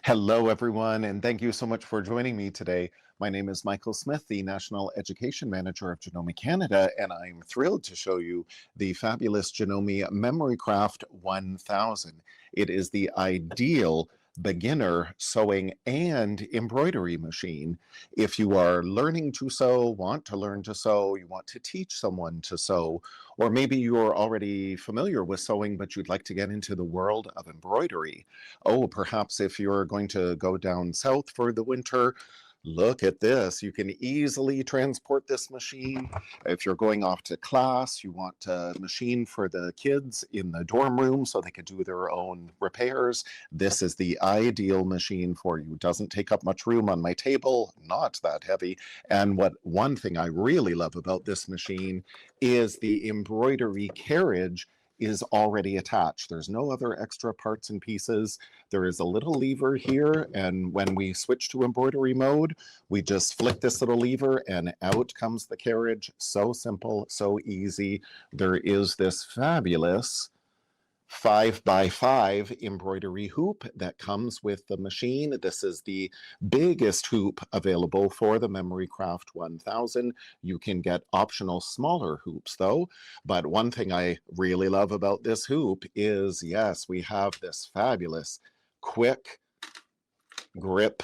Hello, everyone, and thank you so much for joining me today. My name is Michael Smith, the National Education Manager of Janome Canada, and I'm thrilled to show you the fabulous Janome MemoryCraft 1000. It is the ideal beginner sewing and embroidery machine. If you are learning to sew, want to learn to sew, you want to teach someone to sew, or maybe you're already familiar with sewing, but you'd like to get into the world of embroidery. Oh, perhaps if you're going to go down south for the winter, look at this. You can easily transport this machine. If you're going off to class, you want a machine for the kids in the dorm room so they could do their own repairs. This is the ideal machine for you. Doesn't take up much room on my table, not that heavy. And one thing I really love about this machine is the embroidery carriage is already attached. There's no other extra parts and pieces. There is a little lever here, and when we switch to embroidery mode, we just flick this little lever and out comes the carriage. So simple, so easy. There is this fabulous 5x5 embroidery hoop that comes with the machine. This is the biggest hoop available for the MemoryCraft 1000. You can get optional smaller hoops though, but one thing I really love about this hoop is, yes, we have this fabulous quick grip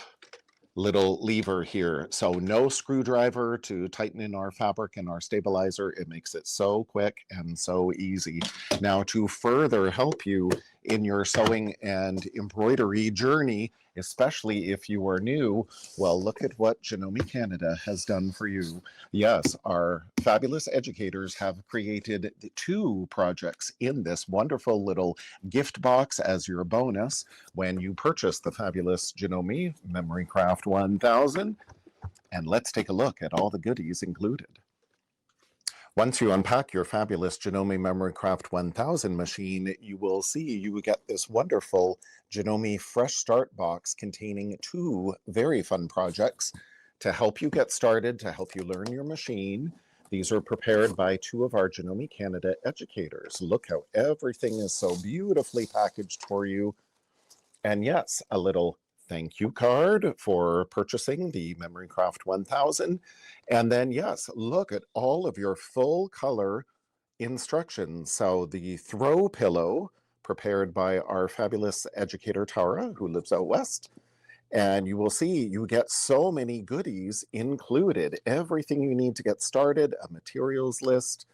little lever here. So no screwdriver to tighten in our fabric and our stabilizer. It makes it so quick and so easy. Now, to further help you in your sewing and embroidery journey, especially if you are new, well, look at what Janome Canada has done for you. Yes, our fabulous educators have created 2 projects in this wonderful little gift box as your bonus when you purchase the fabulous Janome MemoryCraft 1000. And let's take a look at all the goodies included. Once you unpack your fabulous Janome MemoryCraft 1000 machine, you will see you get this wonderful Janome Fresh Start box containing 2 very fun projects to help you get started, to help you learn your machine. These are prepared by 2 of our Janome Canada educators. Look how everything is so beautifully packaged for you. And yes, a little thank you card for purchasing the MemoryCraft 1000. And then, yes, look at all of your full color instructions. So the throw pillow prepared by our fabulous educator, Tara, who lives out west. And you will see you get so many goodies included, everything you need to get started, a materials list,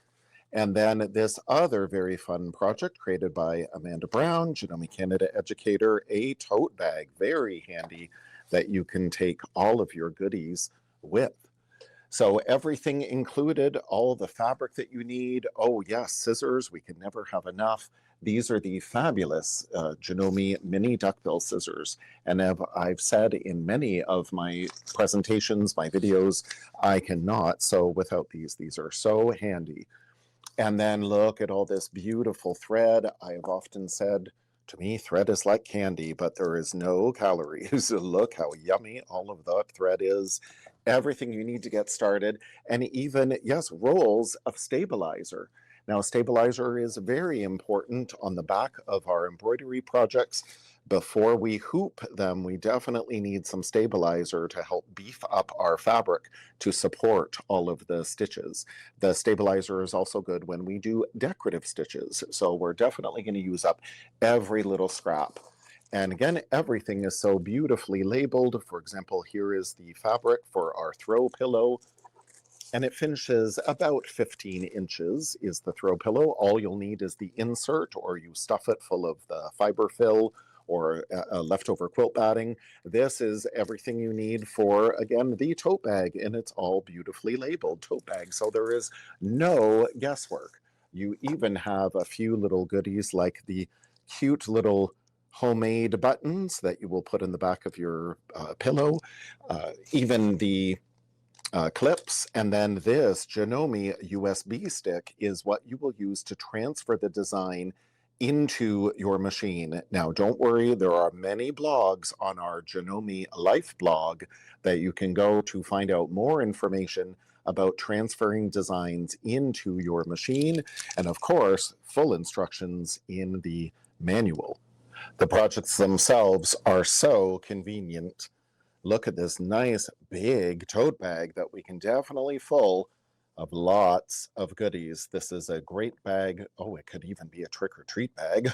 and then this other very fun project created by Amanda Brown, Janome Canada educator, a tote bag, very handy that you can take all of your goodies with. So everything included, all the fabric that you need. Oh yes, scissors, we can never have enough. These are the fabulous Janome mini duckbill scissors. And I've said in many of my presentations, my videos, I cannot sew without these. These are so handy. And then look at all this beautiful thread. I have often said, to me, thread is like candy, but there is no calories. Look how yummy all of that thread is. Everything you need to get started. And even, yes, rolls of stabilizer. Now, stabilizer is very important on the back of our embroidery projects. Before we hoop them, we definitely need some stabilizer to help beef up our fabric to support all of the stitches. The stabilizer is also good when we do decorative stitches. So we're definitely going to use up every little scrap. And again, everything is so beautifully labeled. For example, here is the fabric for our throw pillow. And it finishes about 15 inches is the throw pillow. All you'll need is the insert, or you stuff it full of the fiber fill or leftover quilt batting. This is everything you need for, again, the tote bag, and it's all beautifully labeled tote bag. So there is no guesswork. You even have a few little goodies like the cute little homemade buttons that you will put in the back of your pillow, even the clips, and then this Janome USB stick is what you will use to transfer the design into your machine. Now, don't worry, there are many blogs on our Janome Life blog that you can go to find out more information about transferring designs into your machine, and of course, full instructions in the manual. The projects themselves are so convenient. Look at this nice big tote bag that we can definitely full of lots of goodies. This is a great bag. Oh, it could even be a trick or treat bag,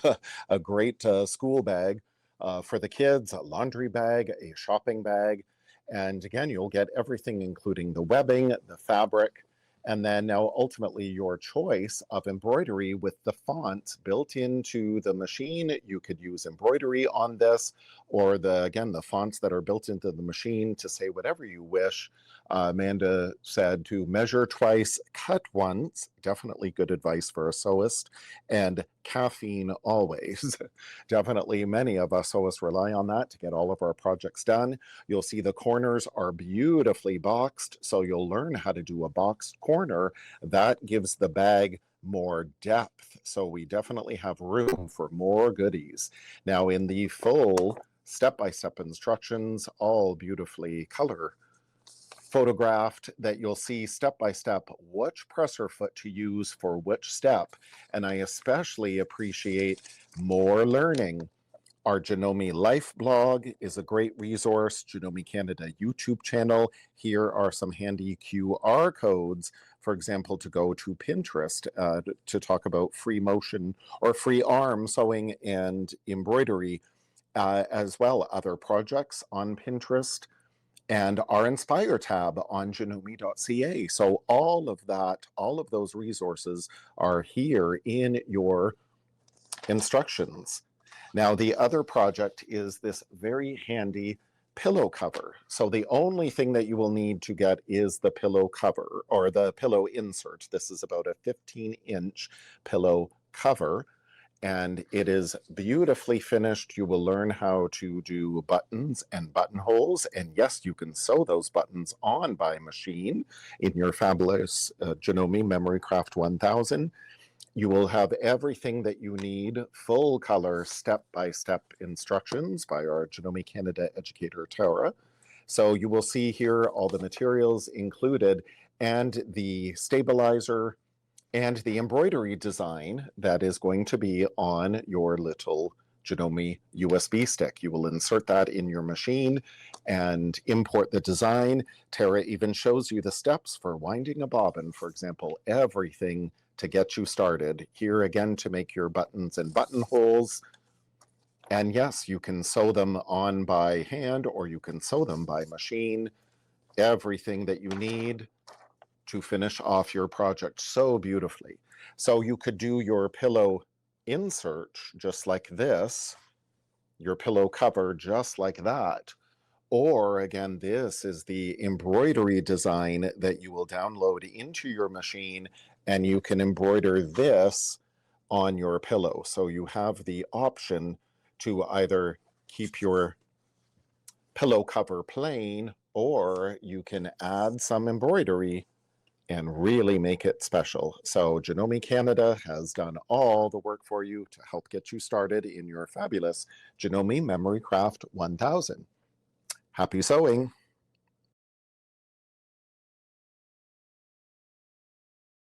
a great school bag for the kids, a laundry bag, a shopping bag. And again, you'll get everything, including the webbing, the fabric, and then now ultimately your choice of embroidery with the font built into the machine. You could use embroidery on this, or the fonts that are built into the machine to say whatever you wish. Amanda said to measure twice, cut once. Definitely good advice for a sewist. And caffeine always. Definitely many of us sewists rely on that to get all of our projects done. You'll see the corners are beautifully boxed, so you'll learn how to do a boxed corner. That gives the bag more depth, so we definitely have room for more goodies. Now in the full step-by-step instructions, all beautifully color photographed, that you'll see step by step which presser foot to use for which step. And I especially appreciate more learning. Our Janome Life blog is a great resource. Janome Canada YouTube channel. Here are some handy QR codes, for example, to go to Pinterest to talk about free motion or free arm sewing and embroidery, as well other projects on Pinterest, and our Inspire tab on janome.ca. So all of that, all of those resources are here in your instructions. Now, the other project is this very handy pillow cover. So the only thing that you will need to get is the pillow cover or the pillow insert. This is about a 15-inch pillow cover, and it is beautifully finished. You will learn how to do buttons and buttonholes, and yes, you can sew those buttons on by machine in your fabulous Janome Memory Craft 1000. You will have everything that you need, full color step-by-step instructions by our Janome Canada educator, Tara. So you will see here all the materials included and the stabilizer and the embroidery design that is going to be on your little Janome USB stick. You will insert that in your machine and import the design. Tara even shows you the steps for winding a bobbin, for example, everything to get you started. Here again to make your buttons and buttonholes. And yes, you can sew them on by hand or you can sew them by machine. Everything that you need to finish off your project so beautifully. So you could do your pillow insert just like this, your pillow cover just like that. Or again, this is the embroidery design that you will download into your machine, and you can embroider this on your pillow. So you have the option to either keep your pillow cover plain, or you can add some embroidery and really make it special. So Janome Canada has done all the work for you to help get you started in your fabulous Janome Memory Craft 1000. Happy sewing!